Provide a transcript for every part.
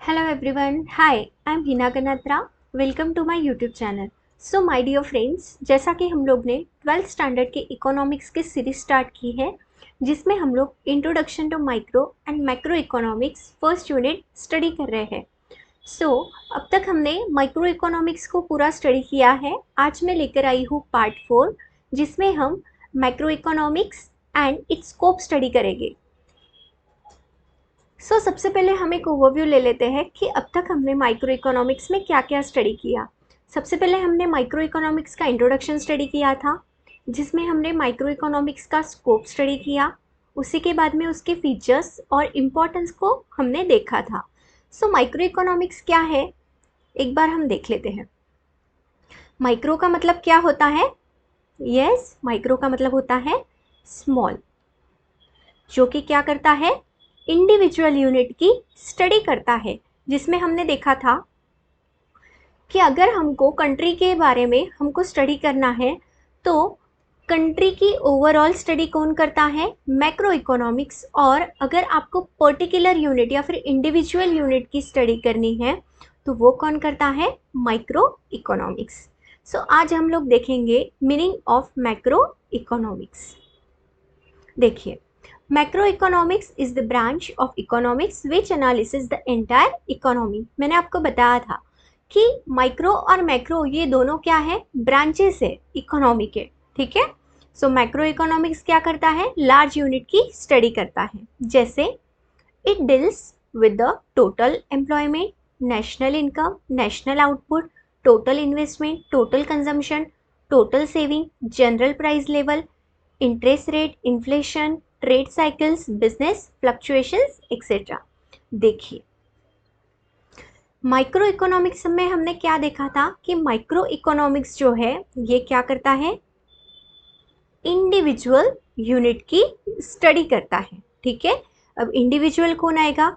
Hello everyone, hi, I'm Hina Ganatra. Welcome to my YouTube channel. So my dear friends, जैसा कि हम लोग ने 12th स्टैंडर्ड के इकोनॉमिक्स की सीरीज स्टार्ट की है जिसमें हम लोग introduction to micro and macro economics first unit study कर रहे हैं. अब तक हमने माइक्रो इकोनॉमिक्स को पूरा स्टडी किया है. आज मैं लेकर आई हूँ पार्ट 4 जिसमें हम macro economics and it's scope study करेंगे. सबसे पहले हम एक ओवरव्यू ले लेते हैं कि अब तक हमने माइक्रो इकोनॉमिक्स में क्या क्या स्टडी किया. सबसे पहले हमने माइक्रो इकोनॉमिक्स का इंट्रोडक्शन स्टडी किया था जिसमें हमने माइक्रो इकोनॉमिक्स का स्कोप स्टडी किया. उसी के बाद में उसके फीचर्स और इम्पोर्टेंस को हमने देखा था. माइक्रो इकोनॉमिक्स क्या है एक बार हम देख लेते हैं. माइक्रो का मतलब क्या होता है? यस, माइक्रो का मतलब होता है स्मॉल, जो कि क्या करता है? इंडिविजुअल यूनिट की स्टडी करता है. जिसमें हमने देखा था कि अगर हमको कंट्री के बारे में हमको स्टडी करना है तो कंट्री की ओवरऑल स्टडी कौन करता है? Macro economics. और अगर आपको पर्टिकुलर यूनिट या फिर इंडिविजुअल यूनिट की स्टडी करनी है तो वो कौन करता है? Micro economics. आज हम लोग देखेंगे मीनिंग ऑफ मैक्रो इकोनॉमिक्स. देखिए, macroeconomics is the branch of economics which analysis the entire economy. मैंने आपको बताया था कि माइक्रो और मैक्रो ये दोनों क्या है? ब्रांचेस है इकोनॉमी के. ठीक है. मैक्रो इकोनॉमिक्स क्या करता है? लार्ज यूनिट की स्टडी करता है. जैसे it deals with the total employment, national income, national output, total investment, total consumption, total saving, general price level, interest rate, inflation, trade cycles, business fluctuations etcetera. देखिए, micro economics में हमने क्या देखा था कि माइक्रो इकोनॉमिक्स जो है ये क्या करता है? इंडिविजुअल यूनिट की स्टडी करता है. ठीक है. अब इंडिविजुअल कौन आएगा?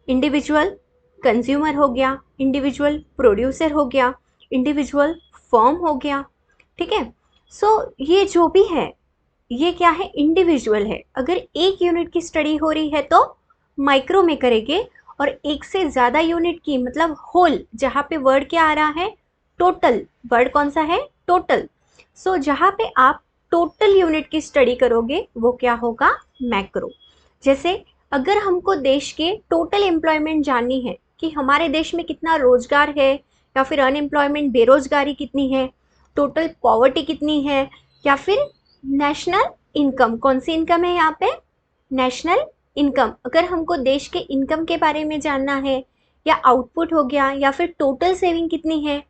इंडिविजुअल कंज्यूमर हो गया, इंडिविजुअल प्रोड्यूसर हो गया, इंडिविजुअल फर्म हो गया. ठीक है. ये जो भी है ये क्या है? इंडिविजुअल है. अगर एक यूनिट की स्टडी हो रही है तो माइक्रो में करेंगे, और एक से ज़्यादा यूनिट की मतलब होल, जहाँ पे वर्ड क्या आ रहा है? टोटल. वर्ड कौन सा है? टोटल. जहाँ पे आप टोटल यूनिट की स्टडी करोगे वो क्या होगा? मैक्रो. जैसे अगर हमको देश के टोटल एम्प्लॉयमेंट जाननी है कि हमारे देश में कितना रोजगार है, या फिर अनएम्प्लॉयमेंट बेरोजगारी कितनी है, टोटल पॉवर्टी कितनी है, या फिर नेशनल इनकम, कौन सी इनकम है यहाँ पे? National income. अगर हमको देश के इनकम के बारे में जानना है, या आउटपुट हो गया, या फिर टोटल सेविंग कितनी है,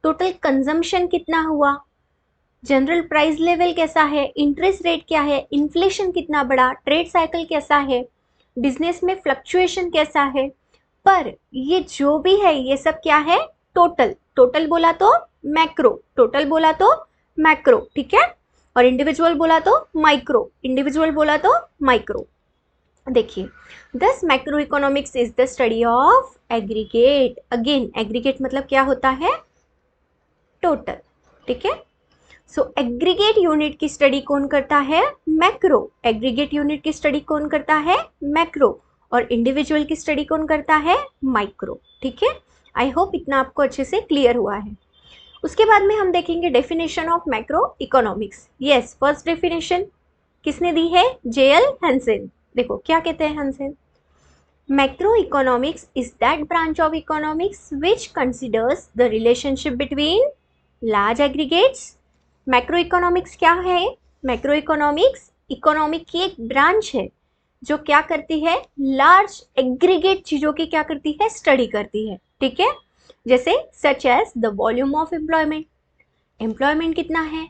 टोटल कंजम्पशन कितना हुआ, जनरल प्राइस लेवल कैसा है, इंटरेस्ट रेट क्या है, इन्फ्लेशन कितना बड़ा, ट्रेड साइकिल कैसा है, बिजनेस में फ्लक्चुएशन कैसा है. पर ये जो भी है ये सब क्या है? टोटल. टोटल बोला तो मैक्रो, टोटल बोला तो मैक्रो. ठीक है. और इंडिविजुअल बोला तो माइक्रो, इंडिविजुअल बोला तो माइक्रो. देखिए, दस macro economics is the study of aggregate. Again aggregate मतलब क्या होता है? टोटल. ठीक है. एग्रीगेट यूनिट की स्टडी कौन करता है? मैक्रो. एग्रीगेट यूनिट की स्टडी कौन करता है? मैक्रो. और इंडिविजुअल की स्टडी कौन करता है? माइक्रो. ठीक है. आई होप इतना आपको अच्छे से क्लियर हुआ है. उसके बाद में हम देखेंगे definition of macroeconomics. Yes, first definition किसने दी है? JL Hansen. देखो क्या कहते हैं Hansen. Macroeconomics is that branch of economics which considers the relationship between large aggregates. Macroeconomics क्या है? मैक्रो इकोनॉमिक्स इकोनॉमिक की एक ब्रांच है जो क्या करती है? लार्ज एग्रीगेट चीजों की क्या करती है? स्टडी करती है. ठीक है. जैसे such as the volume of employment, employment कितना है,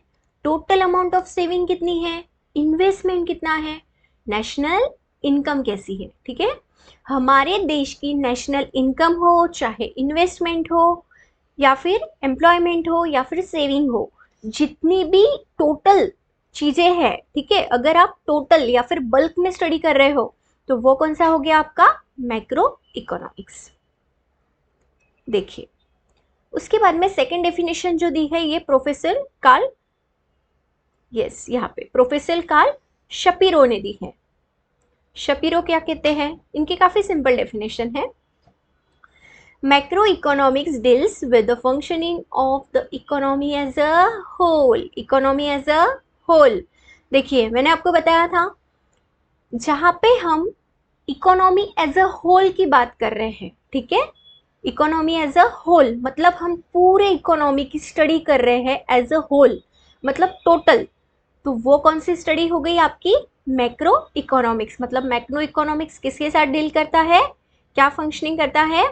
टोटल अमाउंट ऑफ सेविंग कितनी है, इन्वेस्टमेंट कितना है, नेशनल इनकम कैसी है. ठीक है. हमारे देश की नेशनल इनकम हो, चाहे इन्वेस्टमेंट हो, या फिर एम्प्लॉयमेंट हो, या फिर सेविंग हो, जितनी भी टोटल चीजें हैं. ठीक है. अगर आप टोटल या फिर बल्क में स्टडी कर रहे हो तो वो कौन सा हो गया आपका? Macro economics. देखिए, उसके बाद में सेकेंड डेफिनेशन जो दी है ये प्रोफेसर कार्ल, यस यहाँ पे प्रोफेसर कार्ल शपीरो ने दी है. शपीरो क्या कहते हैं? इनकी काफी सिंपल डेफिनेशन है. Macro economics deals with the functioning of the economy as a whole, economy as a whole. देखिए मैंने आपको बताया था जहाँ पे हम इकोनॉमी एज अ होल की बात कर रहे हैं, ठीक है, इकोनॉमी एज अ होल मतलब हम पूरे इकोनॉमी की स्टडी कर रहे हैं एज अ होल, मतलब टोटल। तो वो कौन सी स्टडी हो गई आपकी, मैक्रो इकोनॉमिक्स। मतलब मैक्रो इकोनॉमिक्स किसके साथ डील करता है, क्या फंक्शनिंग करता है,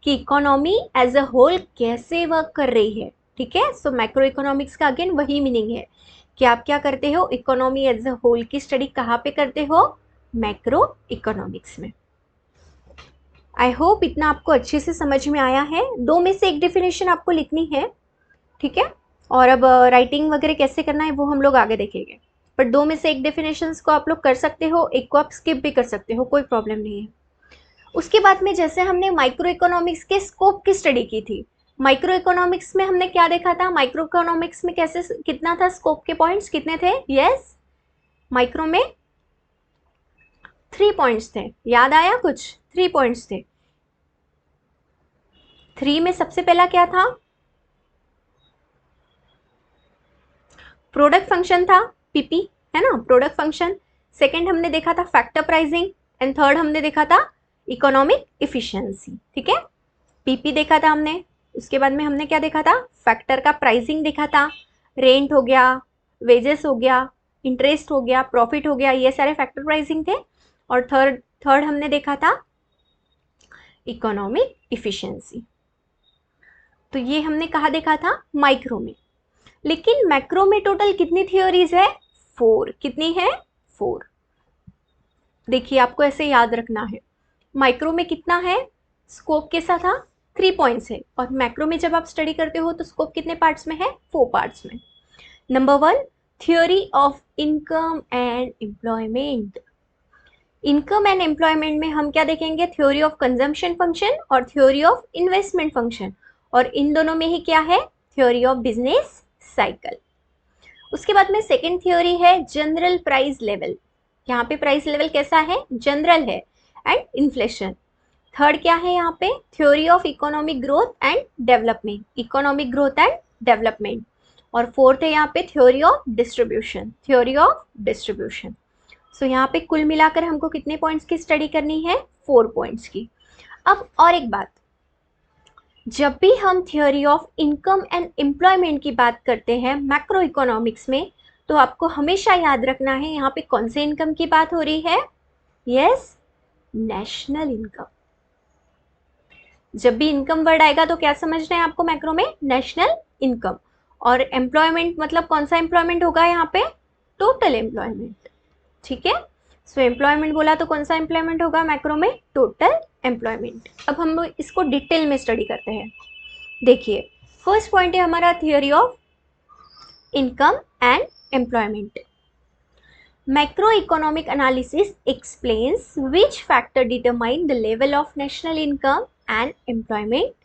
कि इकोनॉमी एज अ होल कैसे वर्क कर रही है, ठीक है। सो मैक्रो इकोनॉमिक्स का अगेन वही मीनिंग है कि आप क्या करते हो, इकोनॉमी एज अ होल की स्टडी कहाँ पे करते हो, मैक्रो इकोनॉमिक्स में। आई होप इतना आपको अच्छे से समझ में आया है। दो में से एक डेफिनेशन आपको लिखनी है, ठीक है। और अब राइटिंग वगैरह कैसे करना है वो हम लोग आगे देखेंगे, पर दो में से एक डेफिनेशंस को आप लोग कर सकते हो, एक को आप स्किप भी कर सकते हो, कोई प्रॉब्लम नहीं है। उसके बाद में जैसे हमने माइक्रो इकोनॉमिक्स के स्कोप की स्टडी की थी, माइक्रो इकोनॉमिक्स में हमने क्या देखा था, माइक्रो इकोनॉमिक्स में कैसे कितना था स्कोप के पॉइंट्स कितने थे, यस माइक्रो में 3 पॉइंट्स थे, याद आया कुछ, 3 पॉइंट्स थे। 3 में सबसे पहला क्या था, प्रोडक्ट फंक्शन था, पीपी, है ना, प्रोडक्ट फंक्शन। सेकंड हमने देखा था फैक्टर प्राइसिंग, एंड थर्ड हमने देखा था इकोनॉमिक इफिशिएंसी, ठीक है। पीपी देखा था हमने, उसके बाद में हमने क्या देखा था, फैक्टर का प्राइसिंग देखा था, रेंट हो गया, वेजेस हो गया, इंटरेस्ट हो गया, प्रॉफिट हो गया, ये सारे फैक्टर प्राइसिंग थे। और थर्ड थर्ड हमने देखा था इकोनॉमिक इफिशिएंसी। तो ये हमने कहा देखा था, माइक्रो में। लेकिन मैक्रो में टोटल कितनी थियोरीज है, 4। कितनी है, 4। देखिए आपको ऐसे याद रखना है, माइक्रो में कितना है, स्कोप कैसा था, 3 पॉइंट्स है, और मैक्रो में जब आप स्टडी करते हो तो स्कोप कितने पार्ट्स में है, 4 पार्ट्स में। Number 1, theory of income and employment. Income and employment में हम क्या देखेंगे, थ्योरी ऑफ कंजम्पशन फंक्शन और थ्योरी ऑफ इन्वेस्टमेंट फंक्शन, और इन दोनों में ही क्या है, थ्योरी ऑफ बिजनेस साइकिल। उसके बाद में सेकेंड थ्योरी है जनरल प्राइस लेवल, यहाँ पे प्राइस लेवल कैसा है, जनरल है, एंड इन्फ्लेशन। थर्ड क्या है यहाँ पे, theory of economic growth and development, economic growth and development. और फोर्थ है यहाँ पे theory of distribution, theory of distribution. So यहाँ पे कुल मिलाकर हमको कितने पॉइंट्स की स्टडी करनी है, 4 पॉइंट्स की। अब और एक बात, जब भी हम theory of income and employment की बात करते हैं मैक्रो इकोनॉमिक्स में, तो आपको हमेशा याद रखना है यहाँ पे कौन से इनकम की बात हो रही है, यस नेशनल इनकम। जब भी इनकम वर्ड आएगा तो क्या समझना है आपको मैक्रो में, नेशनल इनकम। और एम्प्लॉयमेंट मतलब कौन सा एम्प्लॉयमेंट होगा यहाँ पे, टोटल एम्प्लॉयमेंट, ठीक है। सो एम्प्लॉयमेंट बोला तो कौन सा एम्प्लॉयमेंट होगा मैक्रो में, टोटल एम्प्लॉयमेंट। अब हम लोग इसको डिटेल में स्टडी करते हैं। देखिए फर्स्ट पॉइंट है हमारा theory of income and employment. Macroeconomic analysis explains which factor determine the level of national income and employment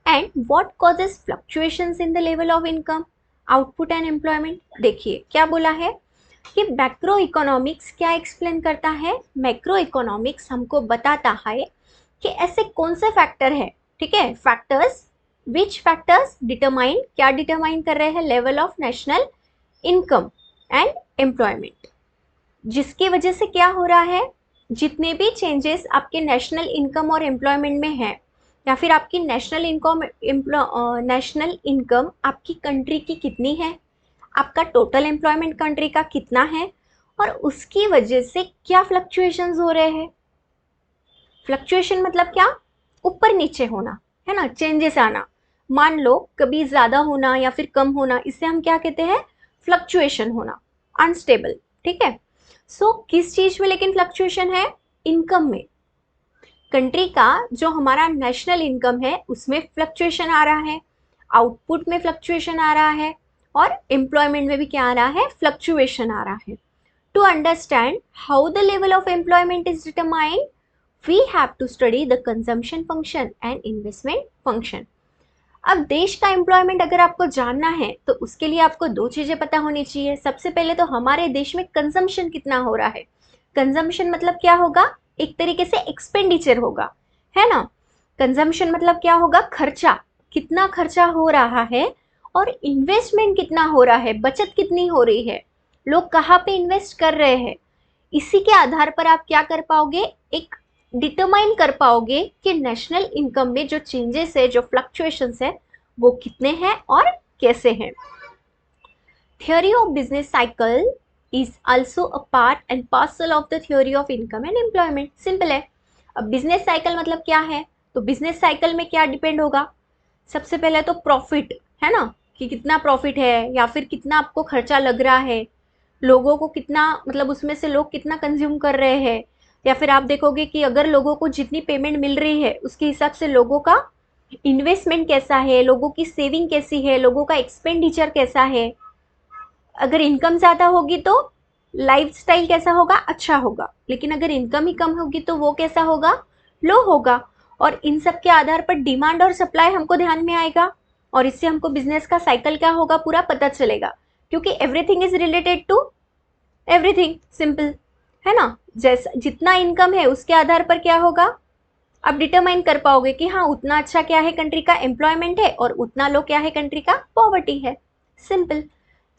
and what causes fluctuations in the level of income, output and employment। देखिए क्या बोला है कि macro economics क्या explain करता है, macro economics हमको बताता है कि ऐसे कौन से फैक्टर है, ठीक है, फैक्टर्स, विच फैक्टर्स डिटरमाइन, क्या डिटरमाइन कर रहे हैं level of national income and employment, जिसकी वजह से क्या हो रहा है, जितने भी चेंजेस आपके नेशनल इनकम और एम्प्लॉयमेंट में है, या फिर आपकी नेशनल इनकम आपकी कंट्री की कितनी है, आपका टोटल एम्प्लॉयमेंट कंट्री का कितना है, और उसकी वजह से क्या फ्लक्चुएशंस हो रहे हैं। फ्लक्चुएशन मतलब क्या, ऊपर नीचे होना, है ना, चेंजेस आना। मान लो कभी ज़्यादा होना या फिर कम होना, इससे हम क्या कहते हैं, फ्लक्चुएशन होना, अनस्टेबल, ठीक है। सो किस चीज में लेकिन फ्लक्चुएशन है, इनकम में। कंट्री का जो हमारा नेशनल इनकम है उसमें फ्लक्चुएशन आ रहा है, आउटपुट में फ्लक्चुएशन आ रहा है, और एम्प्लॉयमेंट में भी क्या आ रहा है, फ्लक्चुएशन आ रहा है। To understand how the level of employment is determined, we have to study the consumption function and investment function. अब देश का एम्प्लॉयमेंट अगर आपको जानना है तो उसके लिए आपको 2 चीजें पता होनी चाहिए। सबसे पहले तो हमारे देश में कंजम्पशन कितना हो रहा है, कंजम्पशन मतलब क्या होगा, एक तरीके से एक्सपेंडिचर होगा, है ना। कंजम्पशन मतलब क्या होगा, खर्चा, कितना खर्चा हो रहा है, और इन्वेस्टमेंट कितना हो रहा है, बचत कितनी हो रही है, लोग कहाँ पे इन्वेस्ट कर रहे हैं। इसी के आधार पर आप क्या कर पाओगे, एक डिटरमाइन कर पाओगे कि नेशनल इनकम में जो चेंजेस है, जो फ्लक्चुएशंस है, वो कितने हैं और कैसे हैं। Theory of business cycle is also a part and parcel of the theory of income and employment. Simple है। अब बिजनेस साइकिल मतलब क्या है, तो बिजनेस साइकिल में क्या डिपेंड होगा, सबसे पहले तो प्रॉफिट है ना, कि कितना प्रॉफिट है, या फिर कितना आपको खर्चा लग रहा है, लोगों को कितना, मतलब उसमें से लोग कितना कंज्यूम कर रहे हैं, या फिर आप देखोगे कि अगर लोगों को जितनी पेमेंट मिल रही है उसके हिसाब से लोगों का इन्वेस्टमेंट कैसा है, लोगों की सेविंग कैसी है, लोगों का एक्सपेंडिचर कैसा है। अगर इनकम ज़्यादा होगी तो लाइफस्टाइल कैसा होगा, अच्छा होगा, लेकिन अगर इनकम ही कम होगी तो वो कैसा होगा, लो होगा। और इन सब के आधार पर डिमांड और सप्लाई हमको ध्यान में आएगा, और इससे हमको बिजनेस का साइकिल क्या होगा पूरा पता चलेगा, क्योंकि everything is related to everything, simple है ना। जैसा जितना इनकम है उसके आधार पर क्या होगा, आप डिटरमाइन कर पाओगे कि हाँ उतना अच्छा क्या है कंट्री का एम्प्लॉयमेंट है, और उतना लो क्या है कंट्री का पॉवर्टी है, सिंपल।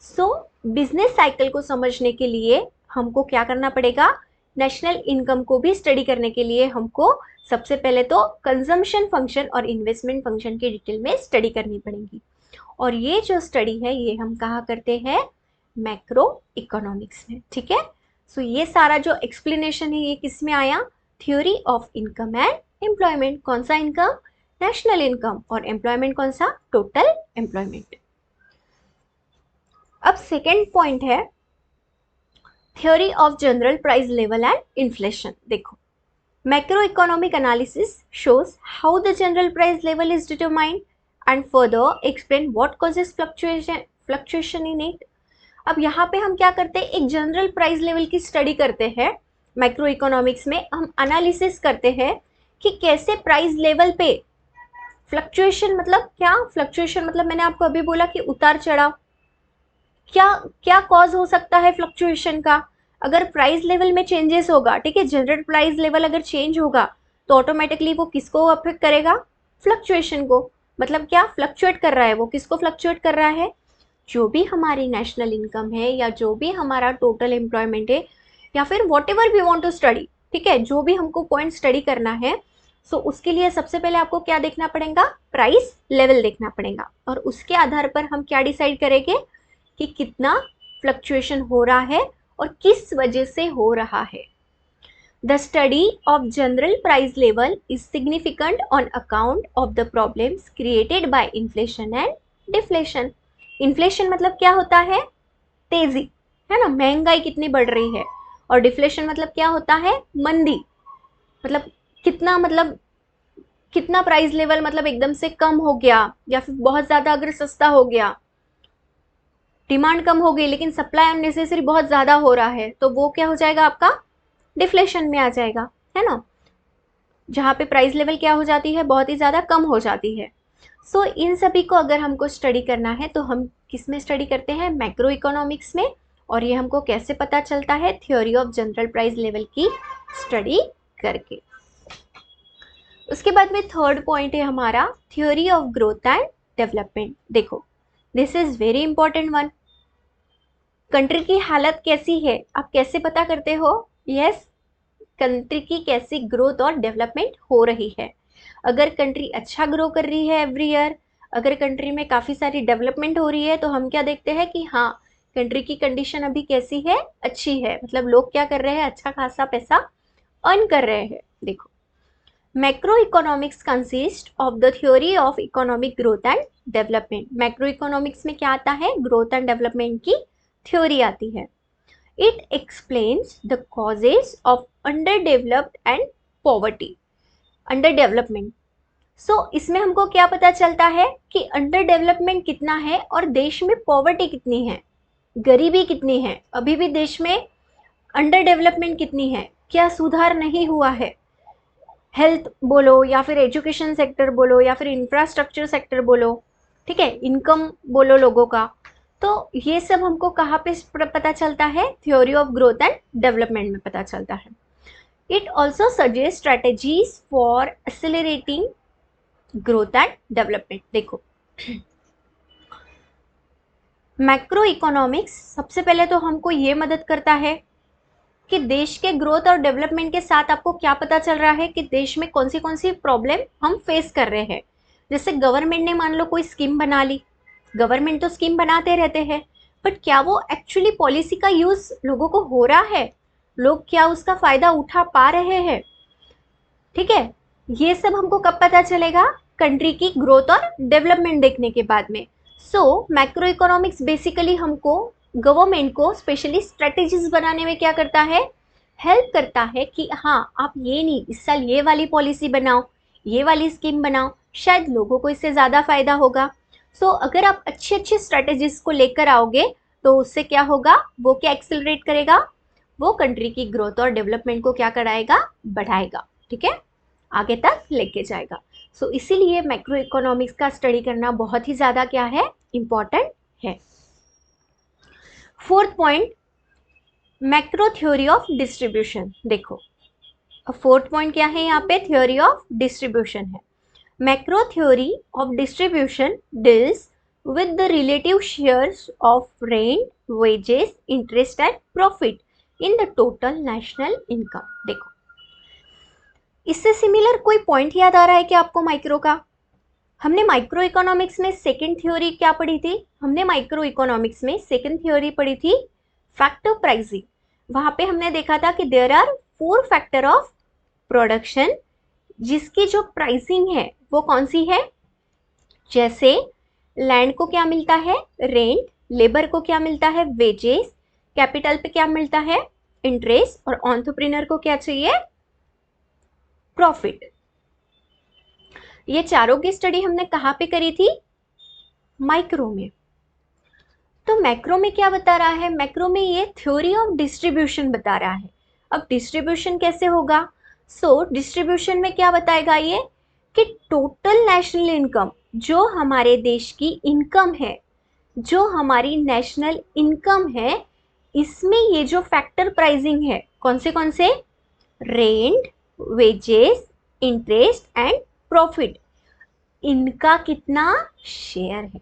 सो बिजनेस साइकिल को समझने के लिए हमको क्या करना पड़ेगा, नेशनल इनकम को भी स्टडी करने के लिए हमको सबसे पहले तो कंजम्पशन फंक्शन और इन्वेस्टमेंट फंक्शन की डिटेल में स्टडी करनी पड़ेगी। और ये जो स्टडी है ये हम कहाँ करते हैं, मैक्रो इकोनॉमिक्स में, ठीक है। सो ये सारा जो एक्सप्लेनेशन है ये किस में आया, theory of income and employment. कौन सा इनकम, नेशनल इनकम, और एम्प्लॉयमेंट कौन सा, टोटल एम्प्लॉयमेंट। अब सेकेंड पॉइंट है theory of general price level and inflation. देखो, macroeconomic analysis shows how the general price level is determined and further explain what causes fluctuation in it. अब यहाँ पे हम क्या करते हैं, एक जनरल प्राइस लेवल की स्टडी करते हैं। मैक्रो इकोनॉमिक्स में हम एनालिसिस करते हैं कि कैसे प्राइस लेवल पे फ्लक्चुएशन, मतलब क्या फ्लक्चुएशन, मतलब मैंने आपको अभी बोला कि उतार चढ़ाव, क्या क्या कॉज हो सकता है फ्लक्चुएशन का। अगर प्राइस लेवल में चेंजेस होगा, ठीक है, जनरल प्राइस लेवल अगर चेंज होगा तो ऑटोमेटिकली वो किसको अफेक्ट करेगा, फ्लक्चुएशन को। मतलब क्या फ्लक्चुएट कर रहा है, वो किसको फ्लक्चुएट कर रहा है, जो भी हमारी नेशनल इनकम है, या जो भी हमारा टोटल एम्प्लॉयमेंट है, या फिर whatever we want to study, ठीक है, जो भी हमको पॉइंट स्टडी करना है। सो उसके लिए सबसे पहले आपको क्या देखना पड़ेगा, प्राइस लेवल देखना पड़ेगा, और उसके आधार पर हम क्या डिसाइड करेंगे कि कितना फ्लक्चुएशन हो रहा है और किस वजह से हो रहा है। The study of general price level is significant on account of the problems created by inflation and deflation. Inflation मतलब क्या होता है, तेजी, है ना, महंगाई कितनी बढ़ रही है, और डिफ्लेशन मतलब क्या होता है, मंदी, मतलब कितना, मतलब कितना प्राइस लेवल मतलब एकदम से कम हो गया, या फिर बहुत ज्यादा अगर सस्ता हो गया, डिमांड कम हो गई लेकिन सप्लाई अननेसेसरी बहुत ज़्यादा हो रहा है, तो वो क्या हो जाएगा, आपका डिफ्लेशन में आ जाएगा, है ना, जहाँ पे प्राइस लेवल क्या हो जाती है, बहुत ही ज़्यादा कम हो जाती है। सो इन सभी को अगर हमको स्टडी करना है तो हम किस में स्टडी करते हैं, मैक्रो इकोनॉमिक्स में, और ये हमको कैसे पता चलता है, theory of general price level की स्टडी करके। उसके बाद में थर्ड पॉइंट है हमारा theory of growth and development. देखो, this is very important one. Country की हालत कैसी है आप कैसे पता करते हो, यस, कंट्री की कैसी ग्रोथ और डेवलपमेंट हो रही है। अगर कंट्री अच्छा ग्रो कर रही है एवरी ईयर, अगर कंट्री में काफ़ी सारी डेवलपमेंट हो रही है, तो हम क्या देखते हैं कि हाँ कंट्री की कंडीशन अभी कैसी है, अच्छी है, मतलब लोग क्या कर रहे हैं, अच्छा खासा पैसा अर्न कर रहे हैं। देखो, macroeconomics consist of the theory of economic growth and development. Macroeconomics में क्या आता है, ग्रोथ एंड डेवलपमेंट की थ्योरी आती है। It explains the causes of underdeveloped and poverty, underdevelopment. So इसमें हमको क्या पता चलता है कि अंडर डेवलपमेंट कितना है और देश में पॉवर्टी कितनी है, गरीबी कितनी है, अभी भी देश में अंडर डेवलपमेंट कितनी है, क्या सुधार नहीं हुआ है, हेल्थ बोलो या फिर एजुकेशन सेक्टर बोलो या फिर इंफ्रास्ट्रक्चर सेक्टर बोलो, ठीक है, इनकम बोलो लोगों का, तो ये सब हमको कहाँ पे पता चलता है, theory of growth and development में पता चलता है। It also suggest strategies for accelerating growth and development. देखो मैक्रो इकोनॉमिक्स सबसे पहले तो हमको ये मदद करता है कि देश के ग्रोथ और डेवलपमेंट के साथ आपको क्या पता चल रहा है कि देश में कौन सी प्रॉब्लम हम फेस कर रहे हैं। जैसे गवर्नमेंट ने मान लो कोई स्कीम बना ली, गवर्नमेंट तो स्कीम बनाते रहते हैं, बट क्या वो एक्चुअली पॉलिसी का यूज लोगों को हो रहा है, लोग क्या उसका फायदा उठा पा रहे हैं। ठीक है, ये सब हमको कब पता चलेगा, कंट्री की ग्रोथ और डेवलपमेंट देखने के बाद में। सो मैक्रो इकोनॉमिक्स बेसिकली हमको गवर्नमेंट को स्पेशली स्ट्रेटेजीज बनाने में क्या करता है, हेल्प करता है कि हाँ आप ये नहीं, इस साल ये वाली पॉलिसी बनाओ, ये वाली स्कीम बनाओ, शायद लोगों को इससे ज़्यादा फायदा होगा। सो अगर आप अच्छी अच्छी स्ट्रेटेजीज को लेकर आओगे तो उससे क्या होगा, वो क्या एक्सेलरेट करेगा, वो कंट्री की ग्रोथ और डेवलपमेंट को क्या कराएगा, बढ़ाएगा। ठीक है, आगे तक लेके जाएगा। सो इसीलिए मैक्रो इकोनॉमिक्स का स्टडी करना बहुत ही ज़्यादा क्या है, इम्पॉर्टेंट है। Fourth point, macro theory of distribution. देखो फोर्थ पॉइंट क्या है यहाँ पे, थ्योरी ऑफ डिस्ट्रीब्यूशन है। Macro theory of distribution deals with the relative shares of rent, wages, interest and profit in the total national income। देखो इससे similar कोई point याद आ रहा है कि आपको माइक्रो का, हमने माइक्रो इकोनॉमिक्स में सेकंड थ्योरी क्या पढ़ी थी, हमने माइक्रो इकोनॉमिक्स में सेकंड थ्योरी पढ़ी थी फैक्टर प्राइसिंग। वहां पे हमने देखा था कि there are 4 factor of production जिसकी जो प्राइसिंग है वो कौन सी है। जैसे लैंड को क्या मिलता है, रेंट, लेबर को क्या मिलता है, वेजेस, कैपिटल पे क्या मिलता है, इंटरेस्ट, और एंटरप्रेन्योर को क्या चाहिए, प्रॉफिट। ये चारों की स्टडी हमने कहाँ पे करी थी, माइक्रो में। तो मैक्रो में क्या बता रहा है, मैक्रो में ये थ्योरी ऑफ डिस्ट्रीब्यूशन बता रहा है। अब डिस्ट्रीब्यूशन कैसे होगा, सो डिस्ट्रीब्यूशन में क्या बताएगा ये कि टोटल नेशनल इनकम, जो हमारे देश की इनकम है, जो हमारी नेशनल इनकम है, इसमें ये जो फैक्टर प्राइसिंग है कौन से, rent, wages, interest and profit, इनका कितना शेयर है।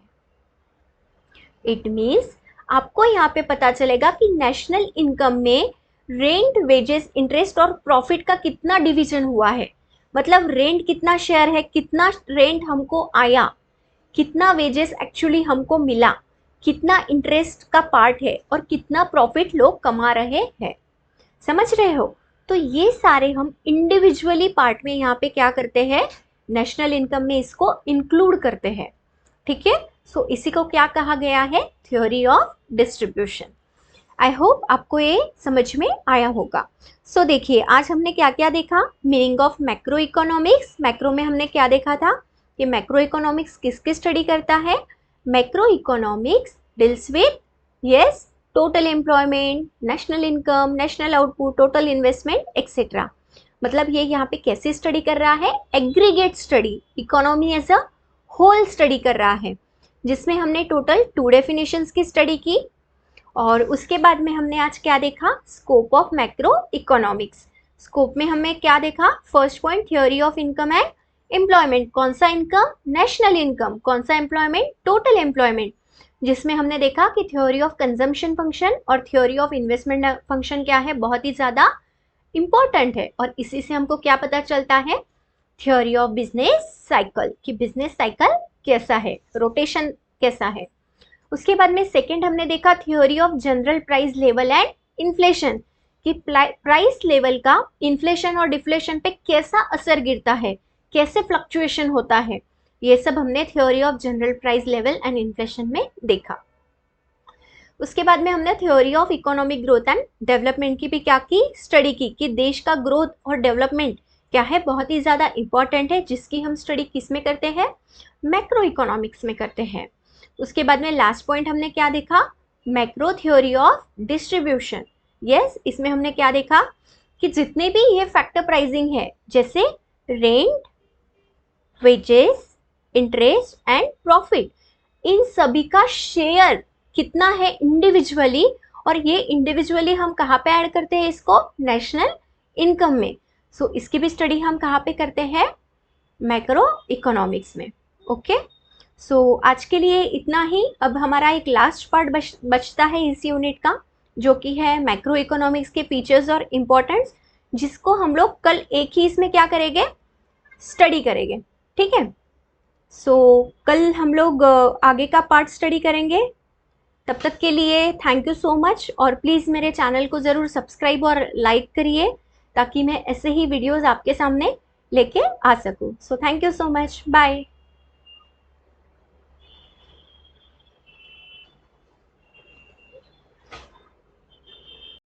इट मीन्स आपको यहाँ पे पता चलेगा कि नेशनल इनकम में रेंट, वेजेस, इंटरेस्ट और प्रॉफिट का कितना डिवीजन हुआ है। मतलब रेंट कितना शेयर है, कितना रेंट हमको आया, कितना वेजेस एक्चुअली हमको मिला, कितना इंटरेस्ट का पार्ट है और कितना प्रॉफिट लोग कमा रहे हैं। समझ रहे हो, तो ये सारे हम इंडिविजुअली पार्ट में यहाँ पे क्या करते हैं, नेशनल इनकम में इसको इंक्लूड करते हैं। ठीक है, सो इसी को क्या कहा गया है, theory of distribution. I hope आपको ये समझ में आया होगा। सो देखिए आज हमने क्या क्या देखा, meaning of macro economics. Macro में हमने क्या देखा था कि मैक्रो इकोनॉमिक्स किसकी स्टडी करता है, macro economics deals with yes total employment, national income, national output, total investment etcetera. मतलब ये यहाँ पे कैसे स्टडी कर रहा है, aggregate study, economy as a whole study कर रहा है, जिसमें हमने टोटल 2 डेफिनेशंस की स्टडी की। और उसके बाद में हमने आज क्या देखा, scope of macro economics. Scope में हमें क्या देखा, first point theory of income and employment, कौन सा इनकम, नेशनल इनकम, कौन सा एम्प्लॉयमेंट, टोटल एम्प्लॉयमेंट, जिसमें हमने देखा कि थ्योरी ऑफ कंजम्पशन फंक्शन और थ्योरी ऑफ इन्वेस्टमेंट फंक्शन क्या है, बहुत ही ज़्यादा इंपॉर्टेंट है। और इसी से हमको क्या पता चलता है, थ्योरी ऑफ बिजनेस साइकिल, कि बिजनेस साइकिल कैसा है, रोटेशन कैसा है। उसके बाद में सेकंड हमने देखा theory of general price level and inflation, कि प्राइस लेवल का इन्फ्लेशन और डिफ्लेशन पे कैसा असर गिरता है, कैसे फ्लक्चुएशन होता है, ये सब हमने theory of general price level and inflation में देखा। उसके बाद में हमने theory of economic growth and development की भी क्या की, स्टडी की, कि देश का ग्रोथ और डेवलपमेंट क्या है, बहुत ही ज़्यादा इंपॉर्टेंट है, जिसकी हम स्टडी किस में करते हैं, मैक्रो इकोनॉमिक्स में करते हैं। उसके बाद में लास्ट पॉइंट हमने क्या देखा, macro theory of distribution. Yes, इसमें हमने क्या देखा कि जितने भी ये फैक्टर प्राइसिंग है, जैसे rent, wages, interest and profit, इन सभी का शेयर कितना है इंडिविजुअली, और ये इंडिविजुअली हम कहाँ पे ऐड करते हैं इसको, नेशनल इनकम में। सो इसकी भी स्टडी हम कहाँ पे करते हैं, मैक्रो इकोनॉमिक्स में। ओके, सो आज के लिए इतना ही। अब हमारा एक लास्ट पार्ट बचता है इस यूनिट का, जो कि है मैक्रो इकोनॉमिक्स के फीचर्स और इम्पोर्टेंस, जिसको हम लोग कल एक ही इसमें क्या करेंगे, स्टडी करेंगे। ठीक है, सो कल हम लोग आगे का पार्ट स्टडी करेंगे। तब तक के लिए थैंक यू सो मच, और प्लीज़ मेरे चैनल को ज़रूर सब्सक्राइब और लाइक करिए, ताकि मैं ऐसे ही वीडियोस आपके सामने लेके आ सकूं। So thank you so much, bye.